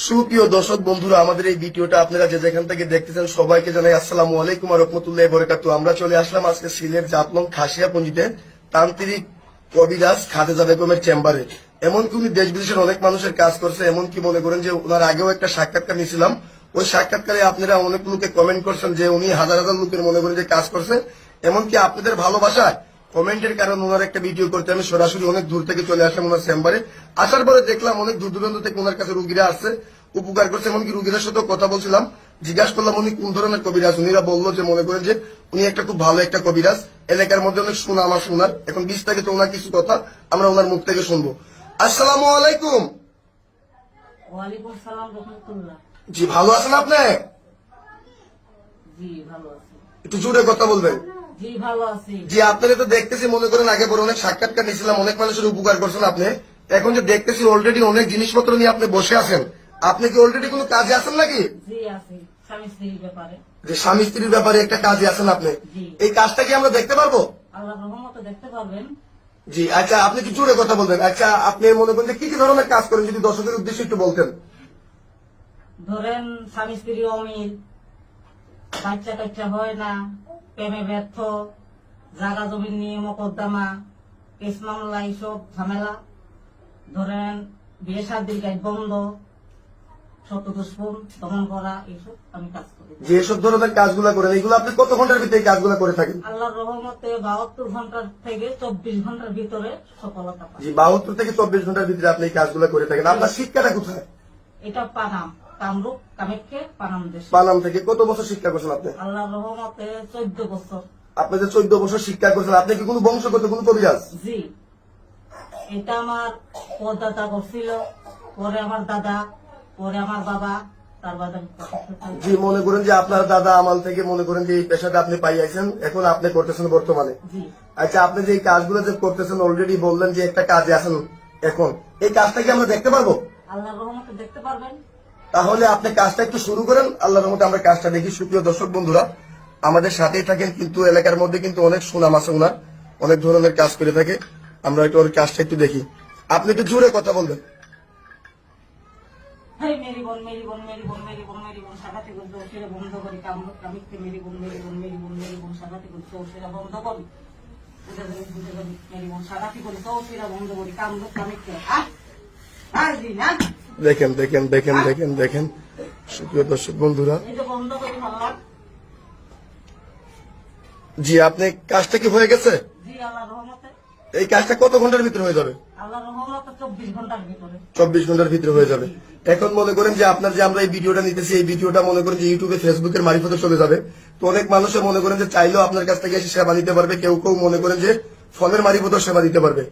সুপ্রিয় দর্শক বন্ধুরা, আমাদের এই ভিডিওটা আপনারা যে যেখান থেকে দেখতেছেন সবাইকে জানাই আসসালামু আলাইকুম ওয়া রাহমাতুল্লাহি ওয়া বারাকাতুহু। আমরা চলে আসলাম আজকে সিলেট জাতলং খাসিয়াপঞ্জিতে তান্ত্রিক কবিরাজ খাদিজা বেগমের চেম্বারে। এমনকি উনি দেশ বিদেশের অনেক মানুষের কাজ করছে, এমনকি মনে করেন যে ওনার আগেও একটা সাক্ষাৎকার নিয়েছিলাম। ওই সাক্ষাৎকারে আপনারা অনেক লোকে কমেন্ট করছেন যে উনি হাজার হাজার লোকের মনে করেন যে কাজ করছে। এমনকি আপনাদের ভালোবাসায় কমেন্টের কারণে ওনার একটা ভিডিও করতে আমি সরাসরি অনেক দূর থেকে চলে আসলাম ওনার চেম্বারে। আসার পরে দেখলাম অনেক দূর দূরান্ত থেকে ওনার কাছে রুগীরা আসছে, উপকার করছে। এমনকি রুগীদের সাথে কথা বলছিলাম, জিজ্ঞাসা করলাম উনি কোন ধরনের কবিরাজ। উনিরা বললো যে মনে করেন যে উনি একটা খুব ভালো একটা কবিরাজ, এলাকার মধ্যে অনেক সুনাম আমার শোনার। এখন বিস্তারিত ওনার কিছু কথা আমরা ওনার মুখ থেকে শুনবো। আসসালামু আলাইকুম। ওয়ালাইকুম সালাম রাহমাতুল্লাহ। জি, ভালো আছেন আপনি? জি ভালো আছি। একটু জোরে কথা বলবেন। জি ভালো আছি। জি, আপনারা তো দেখতেছি মনে করেন আগে পরে অনেক সাক্ষাৎকার নিয়েছিলাম, অনেক মানুষের উপকার করছেন আপনি। এখন যে দেখতেছি অলরেডি অনেক জিনিসপত্র নিয়ে আপনি বসে আছেন, আপনি কি অলরেডি কোনো কাজে আছেন নাকি? জি আছি, স্বামী স্ত্রীর ব্যাপারে। যে স্বামী স্ত্রীর ব্যাপারে একটা কাজে আছেন আপনি, জি। এই কাজটা কি আমরা দেখতে পারবো? আল্লাহর রহমতে দেখতে পারবেন। জি, আচ্ছা আপনি কি জোরে কথা বলবেন? আচ্ছা, আপনি মনে করেন যে কি কি ধরনের কাজ করেন যদি দর্শকের উদ্দেশ্যে একটু বলতেন। ধরেন স্বামী স্ত্রী অমিল, বাচ্চা কাচ্চা হয় না, প্রেমে ব্যর্থ, জায়গা জমি নিয়ে মকদ্দমা, কেস মামলা, এইসব ঝামেলা। ধরেন বিয়ে শাদীর কাজ বন্ধ, সত্য দুষ্পন দমন করা, এইসব আমি কাজ করি। যে এসব ধরনের কাজগুলো করেন, এগুলো আপনি কত ঘন্টার ভিতরে এই কাজগুলো করে থাকেন? আল্লাহর রহমতে 72 ঘন্টার থেকে 24 ঘন্টার ভিতরে সফলতা পাই। জি, 72 থেকে 24 ঘন্টার ভিতরে আপনি এই কাজগুলো করে থাকেন। আপনার শিক্ষাটা কোথায়? এটা পানাম, কামরূপ কামাখ্যা পানাম দেশ। পানাম থেকে। কত বছর শিক্ষা করছেন আপনি? আল্লাহর রহমতে 14 বছর। আপনি যে 14 বছর শিক্ষা করছেন, আপনি কি কোনো বংশগত কোনো কবিরাজ? জি, এটা আমার পরদাদা করছিল, পরে আমার দাদা, পরে আমার বাবা, তার বাদে আমি করতে চাই। জি, মনে করেন যে আপনার দাদা আমাল থেকে মনে করেন যে এই পেশাটা আপনি পাইয়াছেন, এখন আপনি করতেছেন বর্তমানে। জি, আচ্ছা, আপনি যে এই কাজগুলো যে করতেছেন অলরেডি বললেন যে একটা কাজে আছেন, এখন এই কাজটা কি আমরা দেখতে পারবো? আল্লাহর রহমতে দেখতে পারবেন। তাহলে আপনি কাজটা একটু শুরু করেন, আল্লাহর রহমতে আমরা কাজটা দেখি। সুপ্রিয় দর্শক বন্ধুরা, আমাদের সাথেই থাকেন, কিন্তু এলাকার মধ্যে কিন্তু অনেক সুনাম আছে ওনার, অনেক ধরনের কাজ করে থাকে। আমরা একটু ওর কাজটা একটু দেখি। আপনি একটু জোরে কথা বলবেন। হেই মেরি বোন, মেরি বোন, মেরি বোন, মেরি বোন, মেরি বোন, সাগাতে করতে ওসিরা বন্ধ করি, কামরূপ কামিককে মেরি বোন, মেরি বোন, মেরি বোন, মেরি বোন, সাগাতে করতে ওসিরা বন্ধ করি। মেরি বোন, সাগাতে করি, ওসিরা বন্ধ করি, কামরূপ কামিককে। জি না, দেখেন দেখেন দেখেন দেখেন দেখেন সুপ্রিয় দর্শক বন্ধুরা, এই যে বন্ধ করি ভাবলাম। জি, আপনি কাজটা কি হয়ে গেছে? জি, আল্লাহর রহমতে। এই কাজটা কত ঘন্টার ভিতরে হয়ে যাবে? আল্লাহর রহমতে 24 ঘন্টার ভিতরে। 24 ঘন্টার ভিতরে হয়ে যাবে। এখন মনে করেন যে আপনার যে আমরা এই ভিডিওটা নিতেছি, এই ভিডিওটা মনে করেন যে ইউটিউবে ফেসবুকের মারিফতে চলে যাবে। তো অনেক মানুষে মনে করেন যে চাইলেও আপনার কাছ থেকে এসে সেবা নিতে পারবে, কেউ কেউ মনে করেন যে ফোনের মারিফতেও সেবা দিতে পারবে।